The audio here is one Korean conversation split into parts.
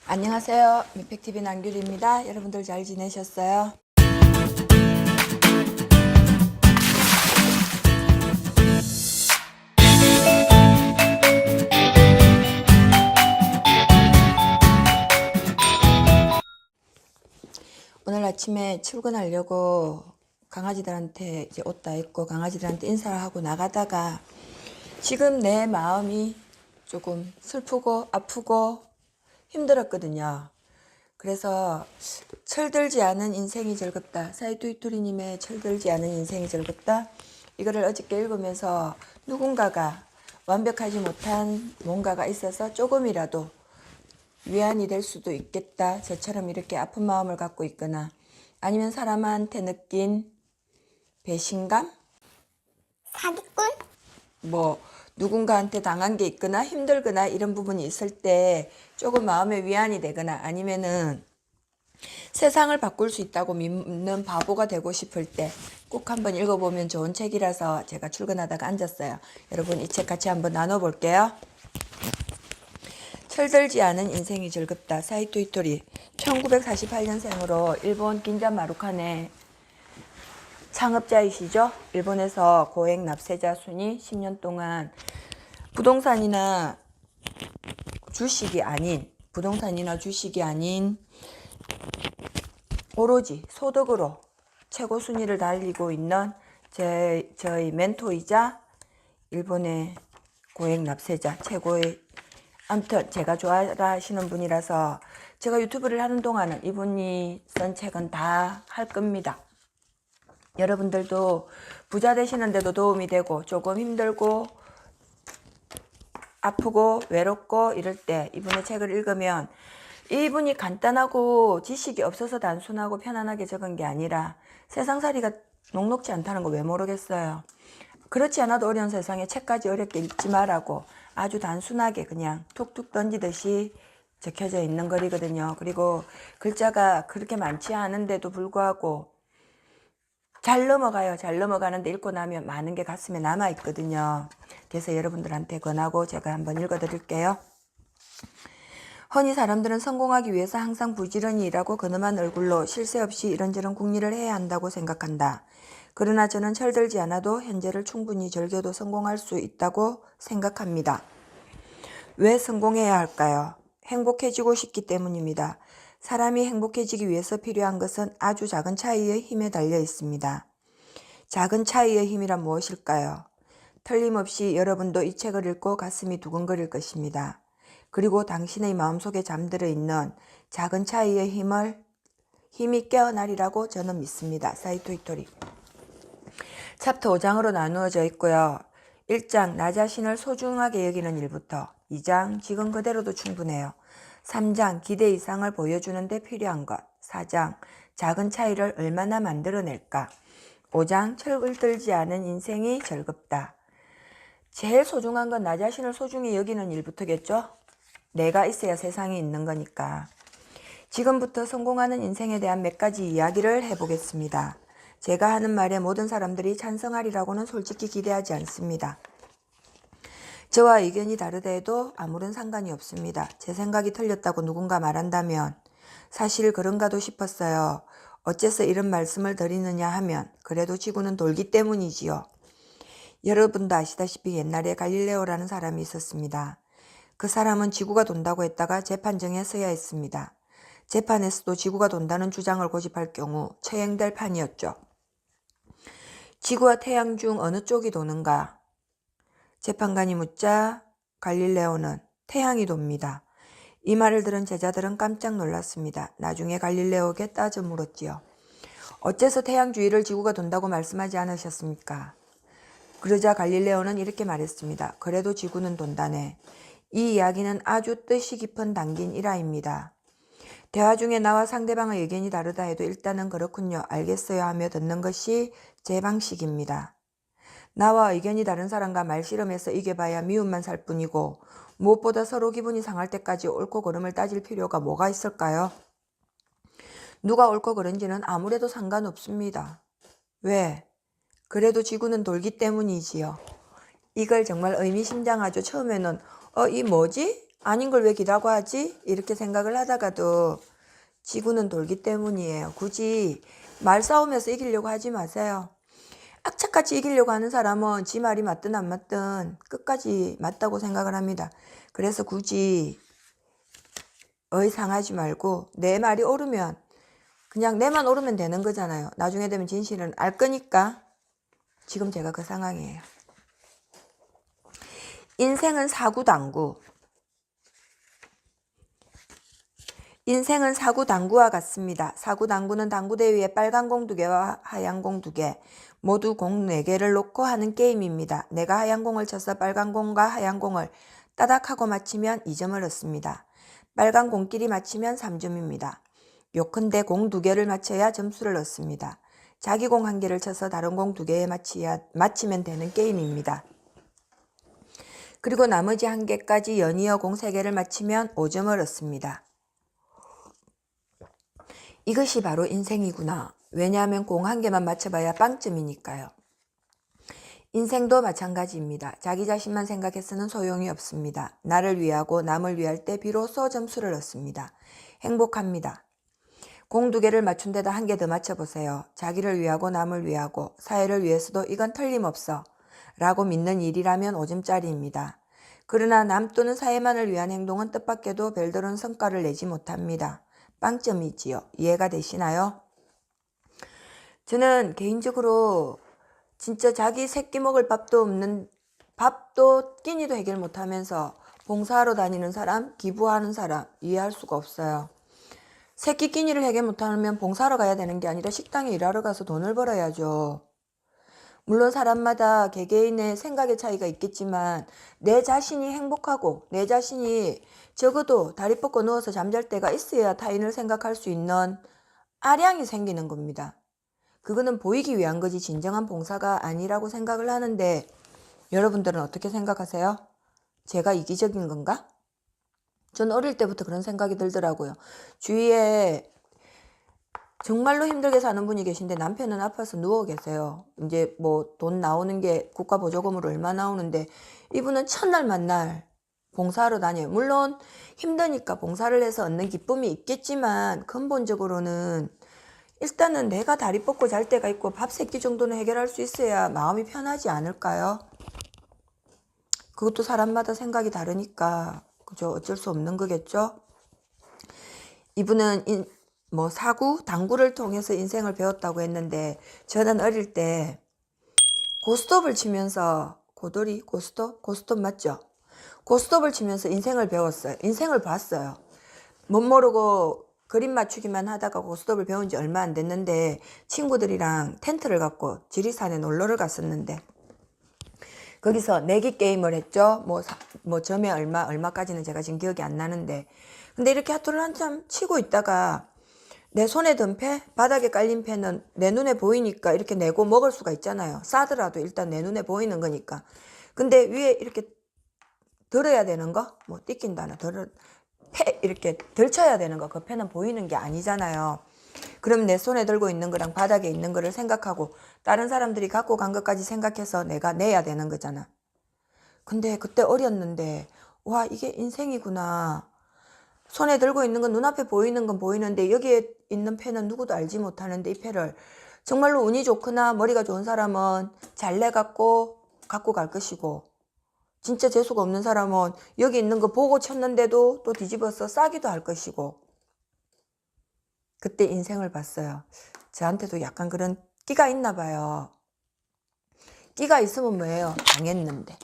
안녕하세요. 미팩TV 남규리입니다. 여러분들 잘 지내셨어요? 오늘 아침에 출근하려고 강아지들한테 이제 옷 다 입고 강아지들한테 인사를 하고 나가다가 지금 내 마음이 조금 슬프고 아프고 힘들었거든요. 그래서 철들지 않은 인생이 즐겁다. 사이토이토리님의 철들지 않은 인생이 즐겁다. 이거를 어저께 읽으면서 누군가가 완벽하지 못한 뭔가가 있어서 조금이라도 위안이 될 수도 있겠다. 저처럼 이렇게 아픈 마음을 갖고 있거나 아니면 사람한테 느낀 배신감? 사기꾼? 뭐 누군가한테 당한 게 있거나 힘들거나 이런 부분이 있을 때 조금 마음의 위안이 되거나 아니면은 세상을 바꿀 수 있다고 믿는 바보가 되고 싶을 때 꼭 한번 읽어보면 좋은 책이라서 제가 출근하다가 앉았어요. 여러분 이 책 같이 한번 나눠볼게요. 철들지 않은 인생이 즐겁다. 사이토 히토리 1948년생으로 일본 긴자 마루칸의 창업자이시죠. 일본에서 고액 납세자 순위 10년 동안 부동산이나 주식이 아닌 오로지 소득으로 최고 순위를 달리고 있는 저희 멘토이자 일본의 고액 납세자 최고의 아무튼 제가 좋아하시는 분이라서 제가 유튜브를 하는 동안은 이분이 쓴 책은 다 할 겁니다. 여러분들도 부자 되시는데도 도움이 되고 조금 힘들고 아프고 외롭고 이럴 때 이분의 책을 읽으면 이분이 간단하고 지식이 없어서 단순하고 편안하게 적은 게 아니라 세상살이가 녹록지 않다는 거 왜 모르겠어요. 그렇지 않아도 어려운 세상에 책까지 어렵게 읽지 말라고 아주 단순하게 그냥 툭툭 던지듯이 적혀져 있는 글이거든요. 그리고 글자가 그렇게 많지 않은데도 불구하고 잘 넘어가요. 잘 넘어가는데 읽고 나면 많은 게 가슴에 남아있거든요. 그래서 여러분들한테 권하고 제가 한번 읽어드릴게요. 흔히 사람들은 성공하기 위해서 항상 부지런히 일하고 근엄한 얼굴로 쉴 새 없이 이런저런 궁리를 해야 한다고 생각한다. 그러나 저는 철들지 않아도 현재를 충분히 즐겨도 성공할 수 있다고 생각합니다. 왜 성공해야 할까요? 행복해지고 싶기 때문입니다. 사람이 행복해지기 위해서 필요한 것은 아주 작은 차이의 힘에 달려 있습니다. 작은 차이의 힘이란 무엇일까요? 틀림없이 여러분도 이 책을 읽고 가슴이 두근거릴 것입니다. 그리고 당신의 마음속에 잠들어 있는 작은 차이의 힘이 깨어나리라고 저는 믿습니다. 사이토 히토리. 챕터 5장으로 나누어져 있고요. 1장 나 자신을 소중하게 여기는 일부터 2장 지금 그대로도 충분해요. 3장 기대 이상을 보여주는 데 필요한 것 4장 작은 차이를 얼마나 만들어낼까 5장 철들지 않은 인생이 즐겁다. 제일 소중한 건 나 자신을 소중히 여기는 일부터겠죠? 내가 있어야 세상이 있는 거니까. 지금부터 성공하는 인생에 대한 몇 가지 이야기를 해보겠습니다. 제가 하는 말에 모든 사람들이 찬성하리라고는 솔직히 기대하지 않습니다. 저와 의견이 다르다 해도 아무런 상관이 없습니다. 제 생각이 틀렸다고 누군가 말한다면 사실 그런가도 싶었어요. 어째서 이런 말씀을 드리느냐 하면 그래도 지구는 돌기 때문이지요. 여러분도 아시다시피 옛날에 갈릴레오라는 사람이 있었습니다. 그 사람은 지구가 돈다고 했다가 재판정에 서야 했습니다. 재판에서도 지구가 돈다는 주장을 고집할 경우 처형될 판이었죠. 지구와 태양 중 어느 쪽이 도는가? 재판관이 묻자 갈릴레오는 태양이 돕니다. 이 말을 들은 제자들은 깜짝 놀랐습니다. 나중에 갈릴레오에게 따져 물었지요. 어째서 태양주위를 지구가 돈다고 말씀하지 않으셨습니까? 그러자 갈릴레오는 이렇게 말했습니다. 그래도 지구는 돈다네. 이 이야기는 아주 뜻이 깊은 담긴 일화입니다. 대화 중에 나와 상대방의 의견이 다르다 해도 일단은 그렇군요. 알겠어요 하며 듣는 것이 제 방식입니다. 나와 의견이 다른 사람과 말씨름해서 이겨봐야 미움만 살 뿐이고 무엇보다 서로 기분이 상할 때까지 옳고 그름을 따질 필요가 뭐가 있을까요? 누가 옳고 그른지는 아무래도 상관없습니다. 왜? 그래도 지구는 돌기 때문이지요. 이걸 정말 의미심장하죠. 처음에는 이 뭐지? 아닌 걸 왜 기라고 하지? 이렇게 생각을 하다가도 지구는 돌기 때문이에요. 굳이 말싸움에서 이기려고 하지 마세요. 악착같이 이기려고 하는 사람은 지 말이 맞든 안 맞든 끝까지 맞다고 생각을 합니다. 그래서 굳이 의상하지 말고 내 말이 옳으면 그냥 내만 옳으면 되는 거잖아요. 나중에 되면 진실은 알 거니까. 지금 제가 그 상황이에요. 인생은 사구당구. 인생은 사구당구와 같습니다. 사구당구는 당구대 위에 빨간 공 2개와 하얀 공 2개, 모두 공 4개를 놓고 하는 게임입니다. 내가 하얀 공을 쳐서 빨간 공과 하얀 공을 따닥 하고 맞히면 2점을 얻습니다. 빨간 공끼리 맞히면 3점입니다. 요컨대 공 2개를 맞춰야 점수를 얻습니다. 자기 공 1개를 쳐서 다른 공 2개에 맞히면 되는 게임입니다. 그리고 나머지 1개까지 연이어 공 3개를 맞히면 5점을 얻습니다. 이것이 바로 인생이구나. 왜냐하면 공 1개만 맞춰봐야 빵점이니까요. 인생도 마찬가지입니다. 자기 자신만 생각해서는 소용이 없습니다. 나를 위하고 남을 위할 때 비로소 점수를 얻습니다. 행복합니다. 공 2개를 맞춘 데다 1개 더 맞춰보세요. 자기를 위하고 남을 위하고 사회를 위해서도 이건 틀림없어 라고 믿는 일이라면 5점짜리입니다. 그러나 남 또는 사회만을 위한 행동은 뜻밖에도 별다른 성과를 내지 못합니다. 빵점이지요. 이해가 되시나요? 저는 개인적으로 진짜 자기 새끼 먹을 밥도 없는, 밥도 끼니도 해결 못하면서 봉사하러 다니는 사람, 기부하는 사람 이해할 수가 없어요. 새끼 끼니를 해결 못하면 봉사하러 가야 되는 게 아니라 식당에 일하러 가서 돈을 벌어야죠. 물론 사람마다 개개인의 생각의 차이가 있겠지만 내 자신이 행복하고 내 자신이 적어도 다리 뻗고 누워서 잠잘 때가 있어야 타인을 생각할 수 있는 아량이 생기는 겁니다. 그거는 보이기 위한 거지 진정한 봉사가 아니라고 생각을 하는데 여러분들은 어떻게 생각하세요? 제가 이기적인 건가? 전 어릴 때부터 그런 생각이 들더라고요. 주위에 정말로 힘들게 사는 분이 계신데 남편은 아파서 누워 계세요. 이제 뭐 돈 나오는 게 국가 보조금으로 얼마 나오는데 이분은 첫날 만날 봉사하러 다녀요. 물론 힘드니까 봉사를 해서 얻는 기쁨이 있겠지만 근본적으로는 일단은 내가 다리 뻗고 잘 때가 있고 밥 3끼 정도는 해결할 수 있어야 마음이 편하지 않을까요? 그것도 사람마다 생각이 다르니까 그죠? 어쩔 수 없는 거겠죠? 이분은 사구, 당구를 통해서 인생을 배웠다고 했는데 저는 어릴 때 고스톱을 치면서 고스톱 맞죠? 고스톱을 치면서 인생을 배웠어요. 인생을 봤어요. 못 모르고 그림 맞추기만 하다가 고스톱을 배운 지 얼마 안 됐는데 친구들이랑 텐트를 갖고 지리산에 놀러를 갔었는데 거기서 내기 게임을 했죠. 점에 얼마까지는 제가 지금 기억이 안 나는데 근데 이렇게 하토를 한참 치고 있다가 내 손에 든 패, 바닥에 깔린 패는 내 눈에 보이니까 이렇게 내고 먹을 수가 있잖아요. 싸더라도 일단 내 눈에 보이는 거니까. 근데 위에 이렇게 들어야 되는 거? 띠낀다나 패 이렇게 들쳐야 되는 거. 그 패는 보이는 게 아니잖아요. 그럼 내 손에 들고 있는 거랑 바닥에 있는 거를 생각하고 다른 사람들이 갖고 간 것까지 생각해서 내가 내야 되는 거잖아. 근데 그때 어렸는데 와 이게 인생이구나. 손에 들고 있는 건 눈앞에 보이는 건 보이는데 여기에 있는 패는 누구도 알지 못하는데 이 패를 정말로 운이 좋거나 머리가 좋은 사람은 잘 내갖고 갖고 갈 것이고 진짜 재수가 없는 사람은 여기 있는 거 보고 쳤는데도 또 뒤집어서 싸기도 할 것이고 그때 인생을 봤어요. 저한테도 약간 그런 끼가 있나 봐요. 끼가 있으면 뭐예요? 당했는데.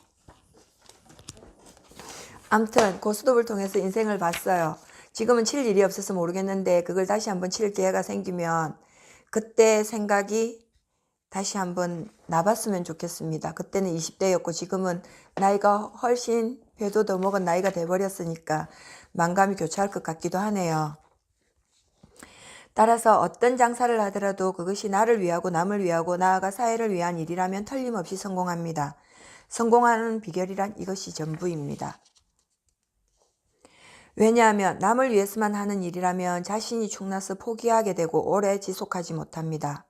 아무튼 고스톱을 통해서 인생을 봤어요. 지금은 칠 일이 없어서 모르겠는데 그걸 다시 한번 칠 기회가 생기면 그때 생각이 다시 한번 나봤으면 좋겠습니다. 그때는 20대였고 지금은 나이가 훨씬 배도 더 먹은 나이가 돼버렸으니까 만감이 교차할 것 같기도 하네요. 따라서 어떤 장사를 하더라도 그것이 나를 위하고 남을 위하고 나아가 사회를 위한 일이라면 틀림없이 성공합니다. 성공하는 비결이란 이것이 전부입니다. 왜냐하면 남을 위해서만 하는 일이라면 자신이 축나서 포기하게 되고 오래 지속하지 못합니다.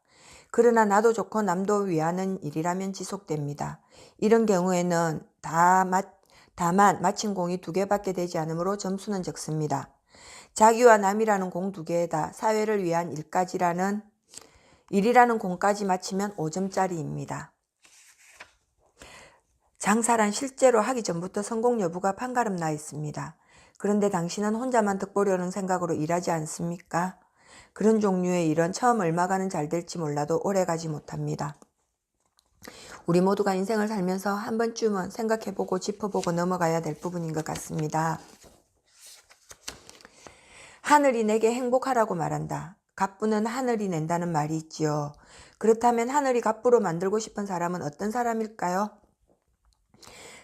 그러나 나도 좋고 남도 위하는 일이라면 지속됩니다. 이런 경우에는 다 다만 마친 공이 2개밖에 되지 않으므로 점수는 적습니다. 자기와 남이라는 공 2개에다 사회를 위한 일이라는 공까지 마치면 5점짜리입니다. 장사란 실제로 하기 전부터 성공 여부가 판가름 나 있습니다. 그런데 당신은 혼자만 득보려는 생각으로 일하지 않습니까? 그런 종류의 일은 처음 얼마간은 잘 될지 몰라도 오래가지 못합니다. 우리 모두가 인생을 살면서 한 번쯤은 생각해보고 짚어보고 넘어가야 될 부분인 것 같습니다. 하늘이 내게 행복하라고 말한다. 갑부는 하늘이 낸다는 말이 있지요. 그렇다면 하늘이 갑부로 만들고 싶은 사람은 어떤 사람일까요?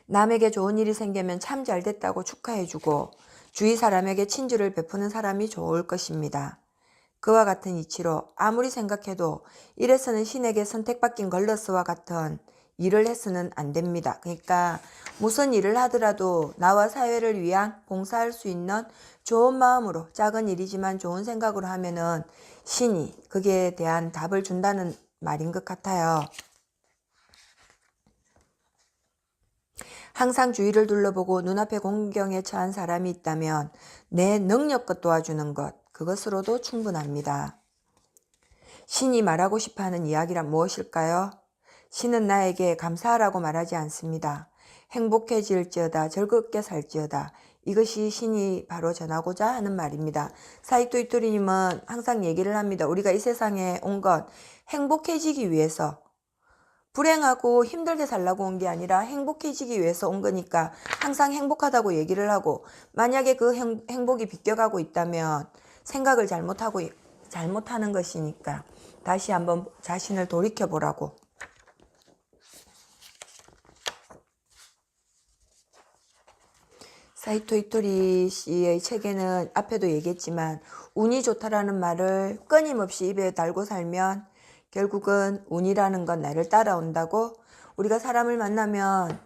남에게 좋은 일이 생기면 참 잘됐다고 축하해주고 주위 사람에게 친절을 베푸는 사람이 좋을 것입니다. 그와 같은 이치로 아무리 생각해도 이래서는 신에게 선택받긴 걸러스와 같은 일을 해서는 안 됩니다. 그러니까 무슨 일을 하더라도 나와 사회를 위한 봉사할 수 있는 좋은 마음으로 작은 일이지만 좋은 생각으로 하면은 신이 거기에 대한 답을 준다는 말인 것 같아요. 항상 주위를 둘러보고 눈앞에 공경에 처한 사람이 있다면 내 능력껏 도와주는 것, 그것으로도 충분합니다. 신이 말하고 싶어하는 이야기란 무엇일까요? 신은 나에게 감사하라고 말하지 않습니다. 행복해질지어다, 즐겁게 살지어다. 이것이 신이 바로 전하고자 하는 말입니다. 사익도이토리님은 항상 얘기를 합니다. 우리가 이 세상에 온 건 행복해지기 위해서, 불행하고 힘들게 살라고 온 게 아니라 행복해지기 위해서 온 거니까 항상 행복하다고 얘기를 하고, 만약에 그 행복이 비껴가고 있다면 생각을 잘못하는 것이니까 다시 한번 자신을 돌이켜보라고. 사이토 이토리 씨의 책에는 앞에도 얘기했지만 운이 좋다라는 말을 끊임없이 입에 달고 살면 결국은 운이라는 건 나를 따라온다고. 우리가 사람을 만나면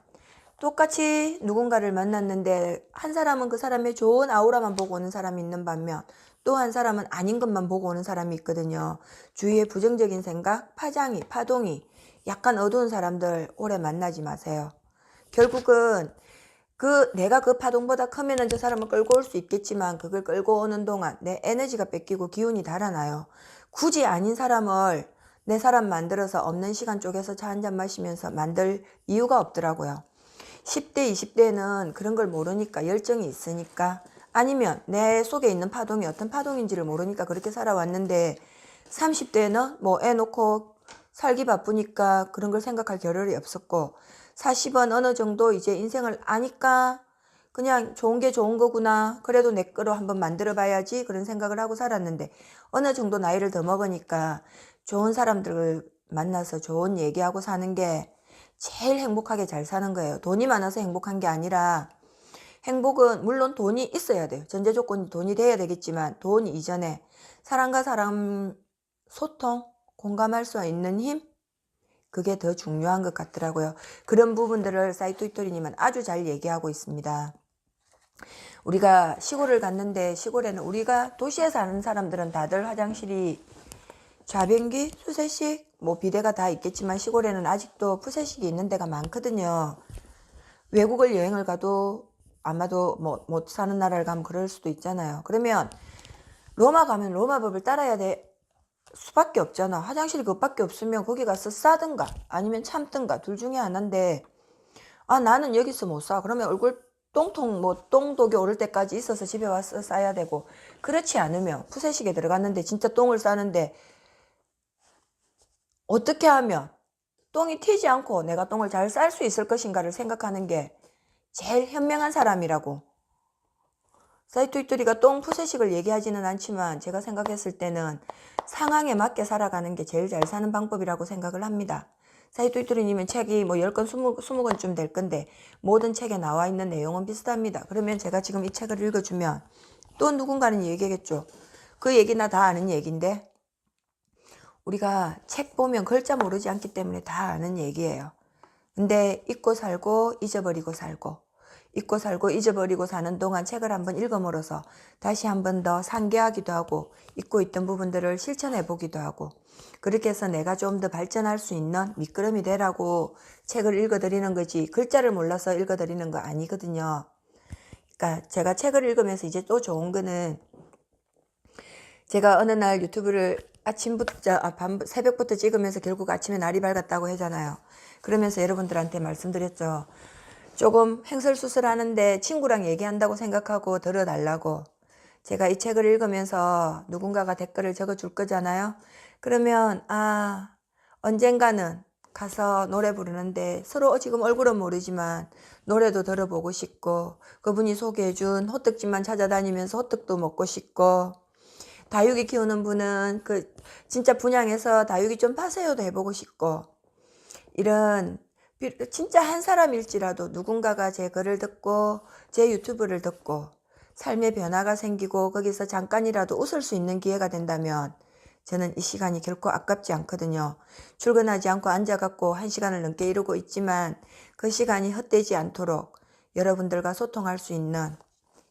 똑같이 누군가를 만났는데 한 사람은 그 사람의 좋은 아우라만 보고 오는 사람이 있는 반면 또 한 사람은 아닌 것만 보고 오는 사람이 있거든요. 주위에 부정적인 생각, 파동이 약간 어두운 사람들 오래 만나지 마세요. 결국은 내가 그 파동보다 크면은 저 사람을 끌고 올 수 있겠지만 그걸 끌고 오는 동안 내 에너지가 뺏기고 기운이 달아나요. 굳이 아닌 사람을 내 사람 만들어서 없는 시간 쪼개서 차 한잔 마시면서 만들 이유가 없더라고요. 10대, 20대는 그런 걸 모르니까, 열정이 있으니까, 아니면 내 속에 있는 파동이 어떤 파동인지를 모르니까 그렇게 살아왔는데 30대는 뭐 애 놓고 살기 바쁘니까 그런 걸 생각할 겨를이 없었고 40은 어느 정도 이제 인생을 아니까 그냥 좋은 게 좋은 거구나, 그래도 내 거로 한번 만들어 봐야지, 그런 생각을 하고 살았는데 어느 정도 나이를 더 먹으니까 좋은 사람들을 만나서 좋은 얘기하고 사는 게 제일 행복하게 잘 사는 거예요. 돈이 많아서 행복한 게 아니라, 행복은 물론 돈이 있어야 돼요. 전제 조건이 돈이 돼야 되겠지만 돈 이전에 사람과 사람 소통, 공감할 수 있는 힘, 그게 더 중요한 것 같더라고요. 그런 부분들을 사이토이토리님은 아주 잘 얘기하고 있습니다. 우리가 시골을 갔는데, 시골에는 우리가 도시에 사는 사람들은 다들 화장실이 좌변기, 수세식, 뭐 비데가 다 있겠지만 시골에는 아직도 푸세식이 있는 데가 많거든요. 외국을 여행을 가도 아마도 뭐 못 사는 나라를 가면 그럴 수도 있잖아요. 그러면 로마 가면 로마 법을 따라야 될 수밖에 없잖아. 화장실이 그것밖에 없으면 거기 가서 싸든가 아니면 참든가 둘 중에 하나인데, 나는 여기서 못 사. 그러면 얼굴 똥통 똥독이 오를 때까지 있어서 집에 와서 싸야 되고, 그렇지 않으면 푸세식에 들어갔는데 진짜 똥을 싸는데 어떻게 하면 똥이 튀지 않고 내가 똥을 잘 쌀 수 있을 것인가를 생각하는 게 제일 현명한 사람이라고. 사이토이토리가 똥 푸세식을 얘기하지는 않지만 제가 생각했을 때는 상황에 맞게 살아가는 게 제일 잘 사는 방법이라고 생각을 합니다. 사이토이토리님은 책이 뭐 10권, 20권쯤 될 건데 모든 책에 나와 있는 내용은 비슷합니다. 그러면 제가 지금 이 책을 읽어주면 또 누군가는 얘기겠죠. 그 얘기나 다 아는 얘기인데, 우리가 책 보면 글자 모르지 않기 때문에 다 아는 얘기예요. 근데 잊고 살고 잊어버리고 살고, 잊고 살고 잊어버리고 사는 동안 책을 한번 읽음으로써 다시 한번 더 상기하기도 하고 잊고 있던 부분들을 실천해 보기도 하고 그렇게 해서 내가 좀 더 발전할 수 있는 미끄럼이 되라고 책을 읽어드리는 거지 글자를 몰라서 읽어드리는 거 아니거든요. 그러니까 제가 책을 읽으면서 이제 또 좋은 거는 제가 어느 날 유튜브를 새벽부터 찍으면서 결국 아침에 날이 밝았다고 하잖아요. 그러면서 여러분들한테 말씀드렸죠. 조금 횡설수설하는데 친구랑 얘기한다고 생각하고 들어달라고. 제가 이 책을 읽으면서 누군가가 댓글을 적어줄 거잖아요. 그러면 언젠가는 가서 노래 부르는데 서로 지금 얼굴은 모르지만 노래도 들어보고 싶고 그분이 소개해준 호떡집만 찾아다니면서 호떡도 먹고 싶고 다육이 키우는 분은 진짜 분양해서 다육이 좀 파세요도 해보고 싶고 이런 진짜 한 사람일지라도 누군가가 제 글을 듣고 제 유튜브를 듣고 삶의 변화가 생기고 거기서 잠깐이라도 웃을 수 있는 기회가 된다면 저는 이 시간이 결코 아깝지 않거든요. 출근하지 않고 앉아갖고 1시간을 넘게 이루고 있지만 그 시간이 헛되지 않도록 여러분들과 소통할 수 있는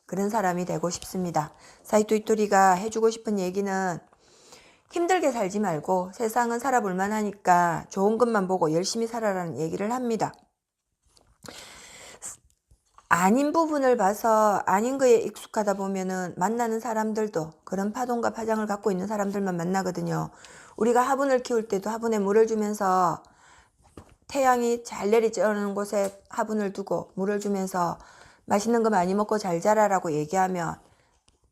그런 사람이 되고 싶습니다. 사이토이토리가 해주고 싶은 얘기는 힘들게 살지 말고 세상은 살아볼만 하니까 좋은 것만 보고 열심히 살아라는 얘기를 합니다. 아닌 부분을 봐서 아닌 거에 익숙하다 보면은 만나는 사람들도 그런 파동과 파장을 갖고 있는 사람들만 만나거든요. 우리가 화분을 키울 때도 화분에 물을 주면서 태양이 잘 내리쬐는 곳에 화분을 두고 물을 주면서 맛있는 거 많이 먹고 잘 자라라고 얘기하면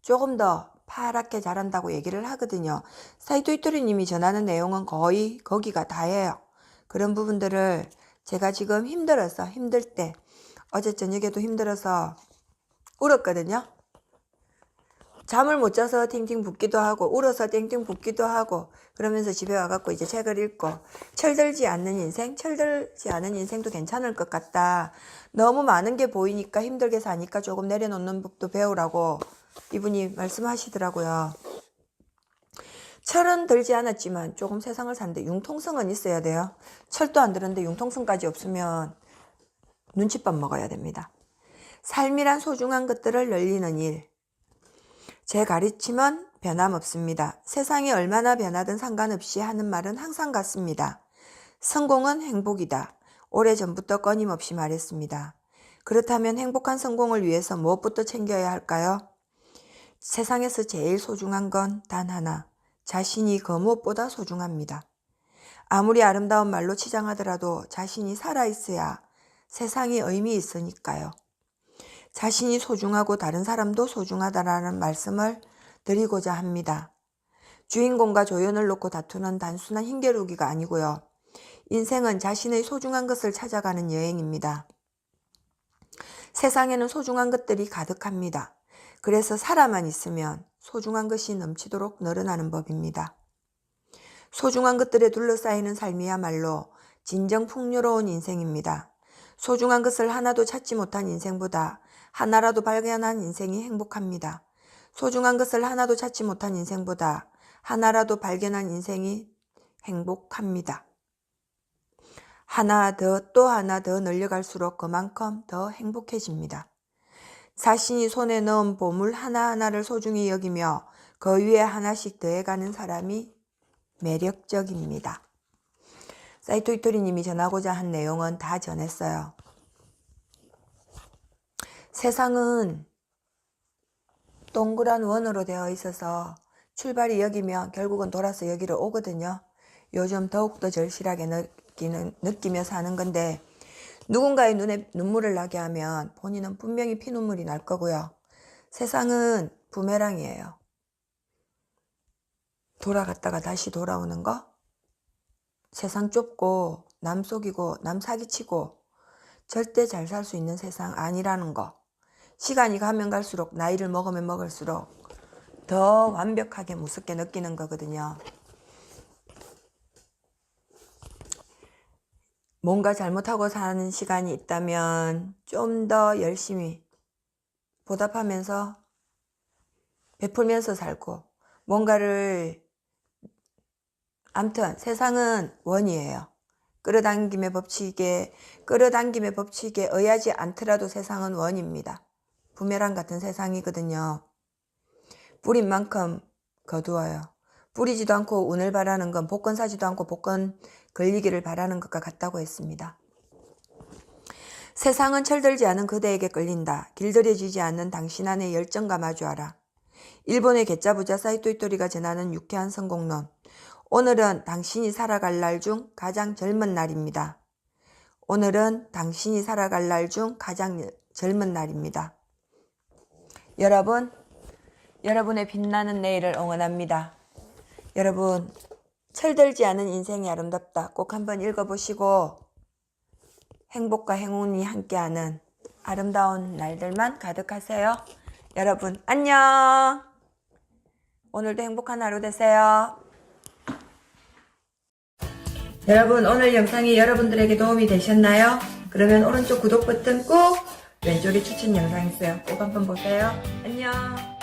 조금 더 파랗게 자란다고 얘기를 하거든요. 사이토이토리님이 전하는 내용은 거의 거기가 다예요. 그런 부분들을 제가 지금 힘들 때 어제 저녁에도 힘들어서 울었거든요. 잠을 못 자서 팅팅 붓기도 하고 울어서 팅팅 붓기도 하고 그러면서 집에 와갖고 이제 책을 읽고 철들지 않는 인생도 괜찮을 것 같다. 너무 많은 게 보이니까 힘들게 사니까 조금 내려놓는 법도 배우라고 이분이 말씀하시더라고요. 철은 들지 않았지만 조금 세상을 사는데 융통성은 있어야 돼요. 철도 안 들었는데 융통성까지 없으면 눈칫밥 먹어야 됩니다. 삶이란 소중한 것들을 늘리는 일. 제 가르침은 변함없습니다. 세상이 얼마나 변하든 상관없이 하는 말은 항상 같습니다. 성공은 행복이다. 오래전부터 끊임없이 말했습니다. 그렇다면 행복한 성공을 위해서 무엇부터 챙겨야 할까요? 세상에서 제일 소중한 건 단 하나. 자신이 그 무엇보다 소중합니다. 아무리 아름다운 말로 치장하더라도 자신이 살아있어야 세상이 의미 있으니까요. 자신이 소중하고 다른 사람도 소중하다라는 말씀을 드리고자 합니다. 주인공과 조연을 놓고 다투는 단순한 힘겨루기가 아니고요. 인생은 자신의 소중한 것을 찾아가는 여행입니다. 세상에는 소중한 것들이 가득합니다. 그래서 살아만 있으면 소중한 것이 넘치도록 늘어나는 법입니다. 소중한 것들에 둘러싸이는 삶이야말로 진정 풍요로운 인생입니다. 소중한 것을 하나도 찾지 못한 인생보다 하나라도 발견한 인생이 행복합니다. 소중한 것을 하나도 찾지 못한 인생보다 하나라도 발견한 인생이 행복합니다. 하나 더 또 하나 더 늘려갈수록 그만큼 더 행복해집니다. 자신이 손에 넣은 보물 하나하나를 소중히 여기며 그 위에 하나씩 더해가는 사람이 매력적입니다. 사이토이토리님이 전하고자 한 내용은 다 전했어요. 세상은 동그란 원으로 되어 있어서 출발이 여기면 결국은 돌아서 여기로 오거든요. 요즘 더욱더 절실하게 느끼며 사는 건데 누군가의 눈에 눈물을 나게 하면 본인은 분명히 피눈물이 날 거고요. 세상은 부메랑이에요. 돌아갔다가 다시 돌아오는 거? 세상 좁고 남 속이고 남 사기치고 절대 잘 살 수 있는 세상 아니라는 거. 시간이 가면 갈수록 나이를 먹으면 먹을수록 더 완벽하게 무섭게 느끼는 거거든요. 뭔가 잘못하고 사는 시간이 있다면 좀 더 열심히 보답하면서 베풀면서 살고 뭔가를 암튼 세상은 원이에요. 끌어당김의 법칙에 의하지 않더라도 세상은 원입니다. 부메랑 같은 세상이거든요. 뿌린 만큼 거두어요. 뿌리지도 않고 운을 바라는 건 복권 사지도 않고 복권 걸리기를 바라는 것과 같다고 했습니다. 세상은 철들지 않은 그대에게 끌린다. 길들여지지 않는 당신 안의 열정과 마주하라. 일본의 개짜부자 사이토 이토리가 전하는 유쾌한 성공론. 오늘은 당신이 살아갈 날 중 가장 젊은 날입니다. 오늘은 당신이 살아갈 날 중 가장 젊은 날입니다. 여러분의 빛나는 내일을 응원합니다. 여러분, 철들지 않은 인생이 아름답다. 꼭 한번 읽어보시고 행복과 행운이 함께하는 아름다운 날들만 가득하세요. 여러분, 안녕! 오늘도 행복한 하루 되세요. 여러분, 오늘 영상이 여러분들에게 도움이 되셨나요? 그러면 오른쪽 구독 버튼 꾹, 왼쪽에 추천 영상 있어요. 꼭 한번 보세요. 안녕!